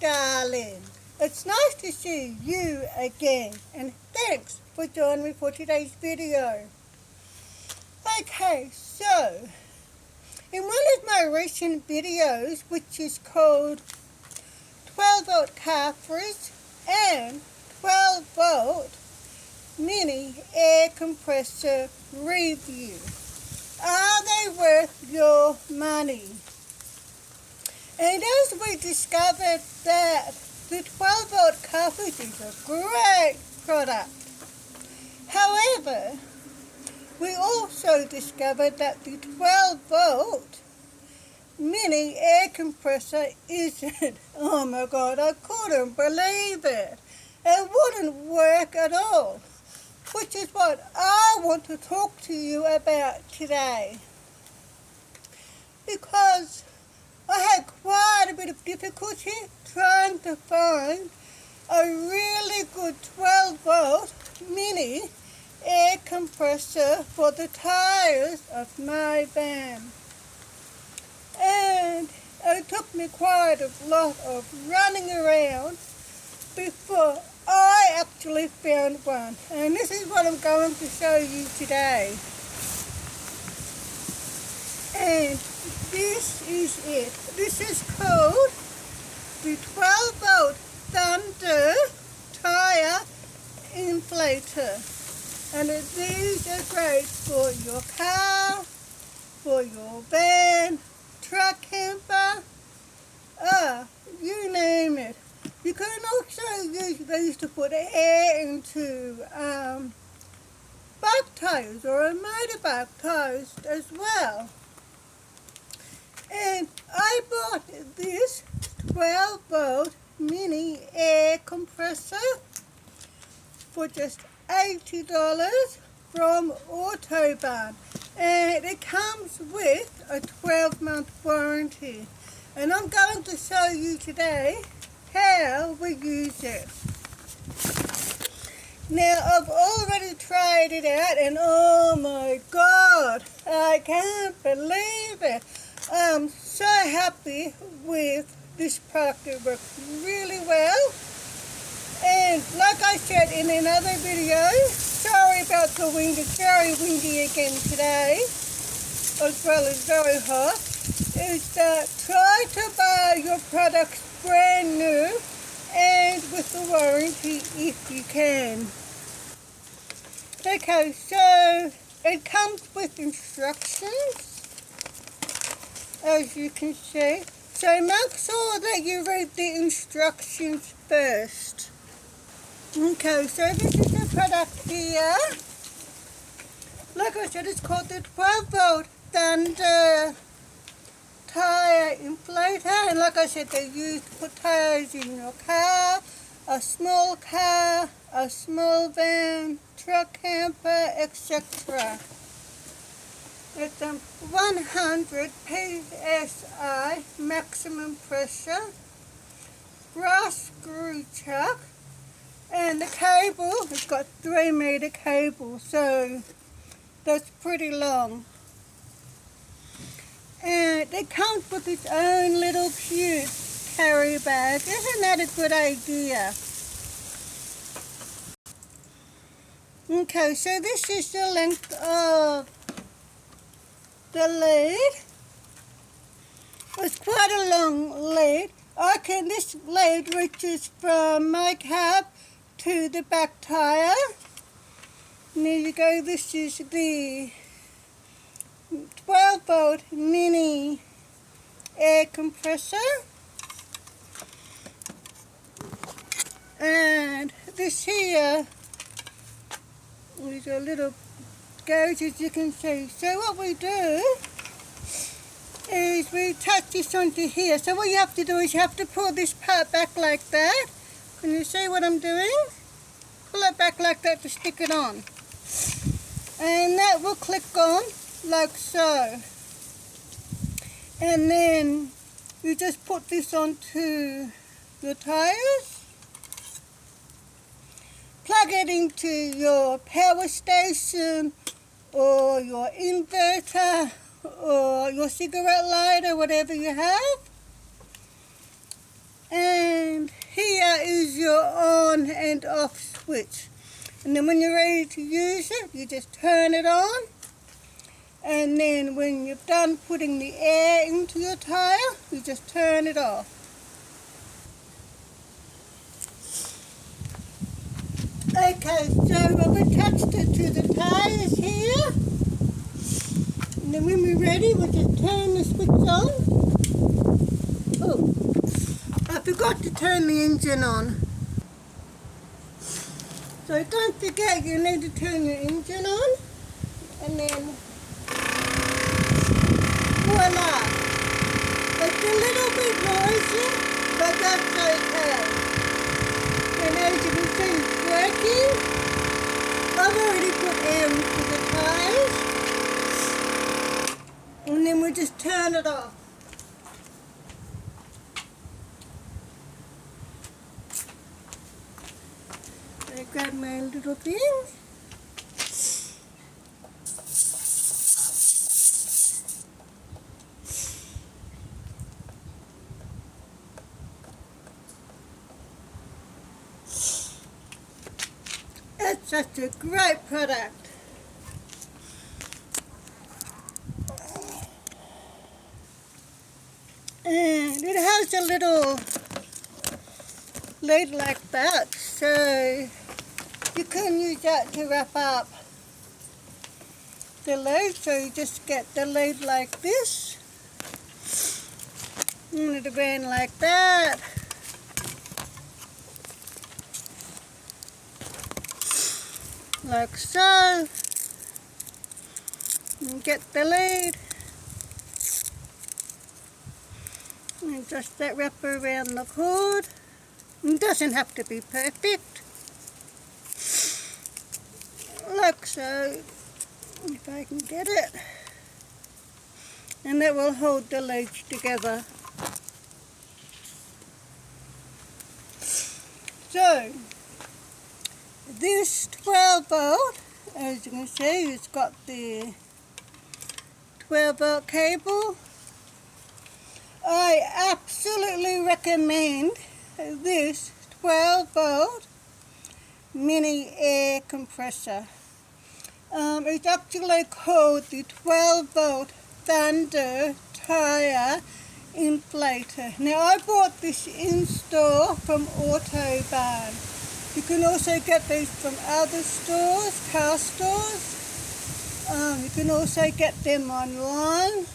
darling. It's nice to see you again, and thanks for joining me for today's video. Okay, so in one of my recent videos, which is called 12-volt cartridge and 12-volt mini air compressor review. Are they worth your money? And as we discovered that the 12-volt cartridge is a great product. However, we also discovered that the 12-volt mini air compressor isn't. Oh my God, I couldn't believe it. It wouldn't work at all, which is what I want to talk to you about today. Because I had quite a bit of difficulty trying to find a really good 12-volt mini air compressor for the tires of my van. And it took me quite a lot of running around before I actually found one. And this is what I'm going to show you today. And this is it. This is called the 12-volt Thunder Tire Inflator. And these are great for your car, for your van, truck, camper, you name it. You can also use these to put air into bike tires or motorbike tires as well. And I bought this 12-volt mini air compressor for just $80 from Autobahn. And it comes with a 12-month warranty. And I'm going to show you today how we use it. Now, I've already tried it out, and oh my God, I can't believe it. I'm so happy with this product. It works really well. And like I said in another video, sorry about the wind, it's very windy again today, as well as very hot, is that try to buy your products brand new and with the warranty if you can. Okay, so it comes with instructions, as you can see. So make sure that you read the instructions first. Okay, so this is the product here. Like I said, it's called the 12-volt Thunder Tire Inflator. And like I said, they're used to put tires in your car, a small van, truck, camper, etc. It's 100 PSI maximum pressure, brass screw chuck, and the cable has got 3-meter cable, so that's pretty long. And it comes with its own little cute carry bag. Isn't that a good idea? Okay, so this is the length of the lead. It's quite a long lead. This lead reaches from my cab to the back tire. And there you go, this is the 12-volt mini air compressor. And this here is a little gauge, as you can see. So what we do is we attach this onto here. So what you have to do is you have to pull this part back like that. Can you see what I'm doing? Pull it back like that to stick it on. And that will click on like so. And then you just put this onto your tires. Plug it into your power station or your inverter or your cigarette lighter, whatever you have. And that is your on and off switch. And then when you're ready to use it, you just turn it on. And then when you're done putting the air into your tire, you just turn it off. Okay, so I've attached it to the tires here. And then when we're ready, we'll just turn the switch on. Oh, I forgot to turn the engine on. So don't forget, you need to turn your engine on. And then, voila. It's a little bit noisy, but that's okay. And as you can see, it's working. I've already put air into the tires. And then we just turn it off. I grab my little thing. It's such a great product. And it has a little lid like that, so you can use that to wrap up the lid. So you just get the lid like this, and it'll be in like that. Like so. And get the lid. And just that wrap around the cord. It doesn't have to be perfect. Like so, if I can get it. And that will hold the legs together. So, this 12 volt, as you can see, it's got the 12 volt cable. I absolutely recommend this 12 volt mini air compressor. It's actually called the 12 volt Thunder Tire Inflator. Now I bought this in store from Autobahn. You can also get these from other stores, car stores. You can also get them online,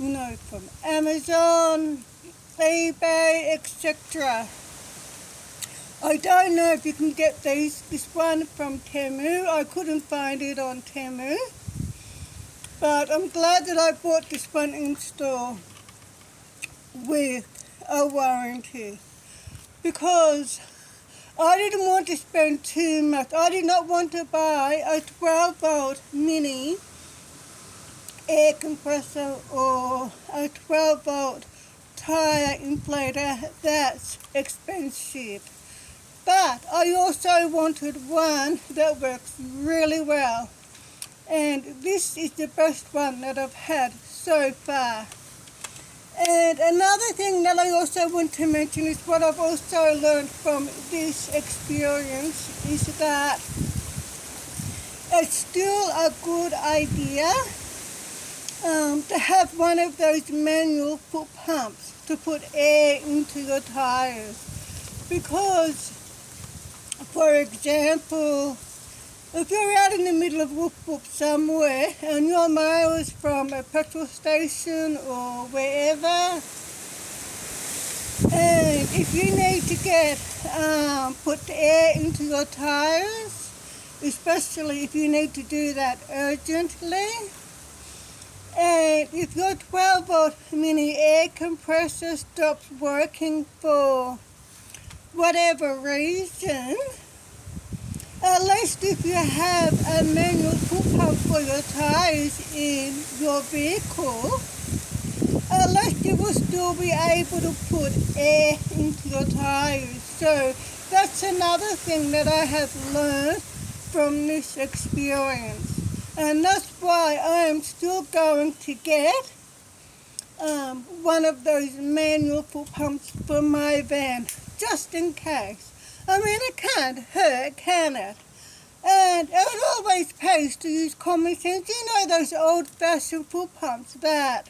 you know, from Amazon, eBay, etc. I don't know if you can get this one from Temu. I couldn't find it on Temu. But I'm glad that I bought this one in store with a warranty. Because I didn't want to spend too much. I did not want to buy a 12 volt mini air compressor or a 12 volt tire inflator. That's expensive. But I also wanted one that works really well. And this is the best one that I've had so far. And another thing that I also want to mention is what I've also learned from this experience is that it's still a good idea to have one of those manual foot pumps to put air into your tires. Because, for example, if you're out in the middle of whoop whoop somewhere and you're miles from a petrol station or wherever, and if you need to get put air into your tires, especially if you need to do that urgently, and if your 12 volt mini air compressor stops working for whatever reason, at least if you have a manual foot pump for your tires in your vehicle, at least you will still be able to put air into your tires. So that's another thing that I have learned from this experience. And that's why I am still going to get one of those manual full pumps for my van, just in case. I mean, it can't hurt, can it? And it always pays to use common sense. You know those old-fashioned full pumps that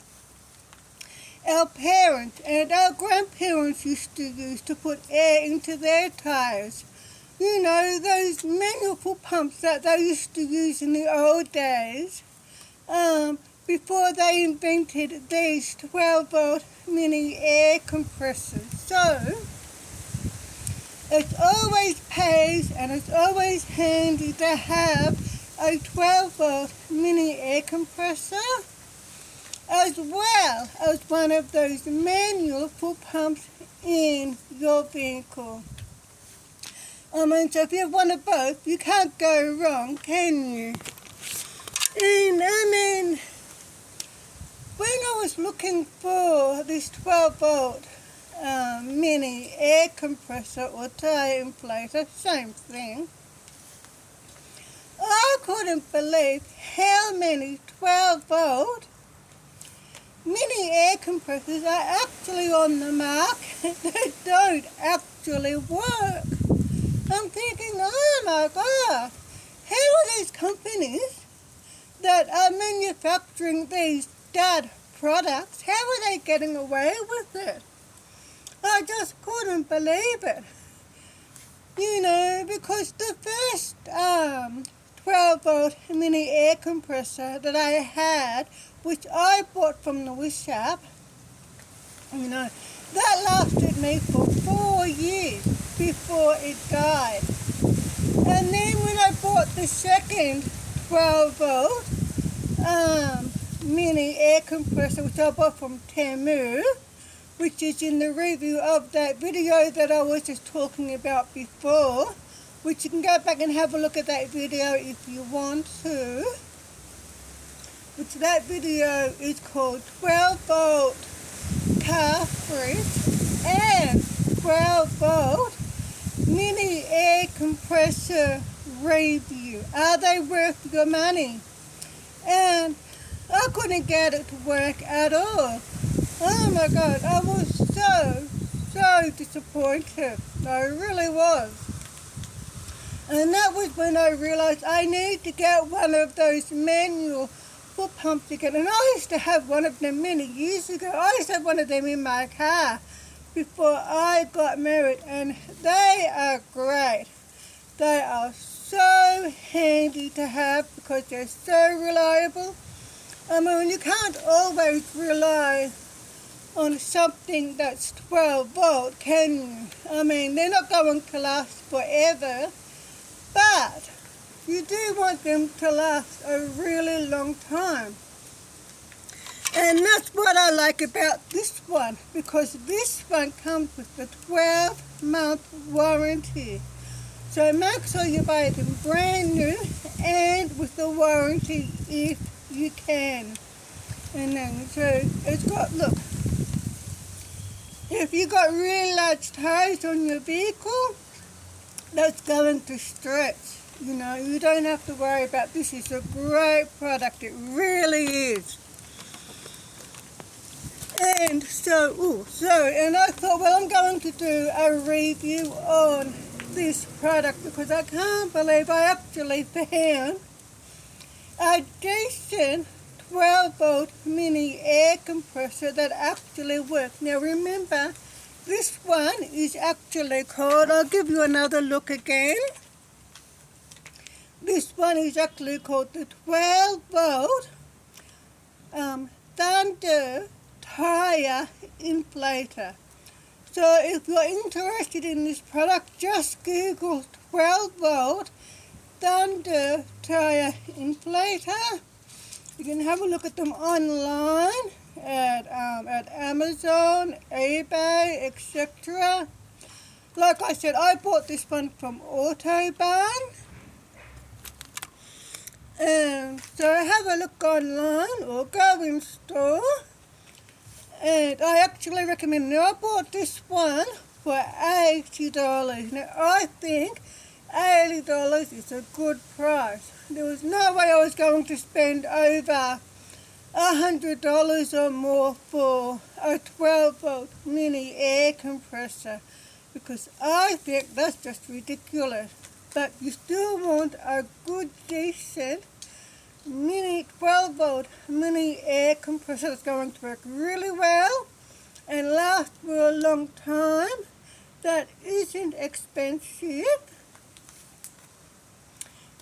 our parents and our grandparents used to use to put air into their tires. You know, those manual full pumps that they used to use in the old days, before they invented these 12-volt mini air compressors. So, it always pays and it's always handy to have a 12-volt mini air compressor as well as one of those manual full pumps in your vehicle. So if you have one of both, you can't go wrong, can you? And when I was looking for this 12-volt mini air compressor or tire inflator, same thing, I couldn't believe how many 12-volt mini air compressors are actually on the market that don't actually work. I'm thinking, oh my God, how are these companies that are manufacturing these dud products, how are they getting away with it? I just couldn't believe it. You know, because the first 12-volt mini air compressor that I had, which I bought from the Wish shop, you know, that lasted me for 4 years before it died. And then when I bought the second 12-volt mini air compressor, which I bought from Temu, which is in the review of that video that I was just talking about before, which you can go back and have a look at that video if you want to. Which that video is called 12-volt car fridge and 12-volt mini air compressor review. Are they worth your money? And I couldn't get it to work at all. Oh my God, I was so disappointed. I really was. And that was when I realized I need to get one of those manual full pumps again. And I used to have one of them many years ago. I used to have one of them in my car before I got married, and they are great. They are so handy to have because they're so reliable. I mean, you can't always rely on something that's 12-volt, can you? I mean, they're not going to last forever, but you do want them to last a really long time. And that's what I like about this one, because this one comes with the 12-month warranty. So make sure you buy them brand new and with the warranty if you can. And then, so it's got, look, if you got really large tires on your vehicle, that's going to stretch. You know, you don't have to worry about this. It's a great product. It really is. And and I thought, well, I'm going to do a review on this product because I can't believe I actually found a decent 12-volt mini air compressor that actually works. Now remember, this one is actually called, I'll give you another look again. This one is actually called the 12-volt Thunder Tire Inflator. So if you're interested in this product, just Google 12-volt Thunder Tire Inflator. You can have a look at them online at Amazon, eBay, etc. Like I said, I bought this one from Autobahn. So have a look online or go in store. And I actually recommend it. Now I bought this one for $80. Now I think $80 is a good price. There was no way I was going to spend over $100 or more for a 12-volt mini air compressor, because I think that's just ridiculous. But you still want a good, decent mini 12-volt mini air compressor that's going to work really well and last for a long time, that isn't expensive.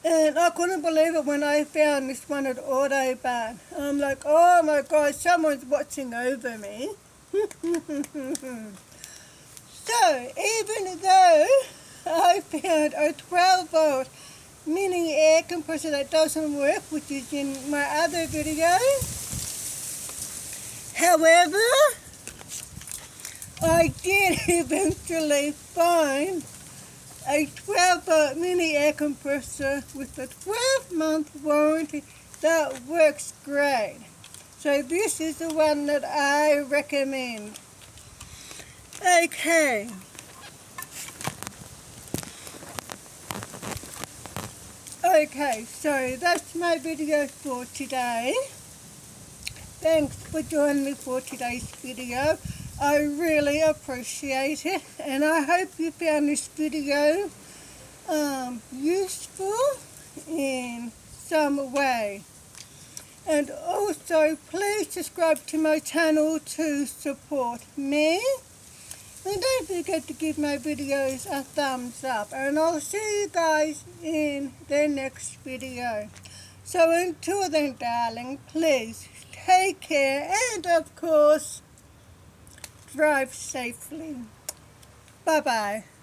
And I couldn't believe it when I found this one at Autobarn. I'm like, oh my God, someone's watching over me. So, even though I found a 12-volt mini air compressor that doesn't work, which is in my other video, however, I did eventually find a 12-volt mini air compressor with a 12-month warranty that works great. So this is the one that I recommend. Okay. Okay, so that's my video for today. Thanks for joining me for today's video. I really appreciate it, and I hope you found this video useful in some way. And also, please subscribe to my channel to support me. And don't forget to give my videos a thumbs up. And I'll see you guys in the next video. So until then, darling, please take care and, of course, drive safely. Bye-bye.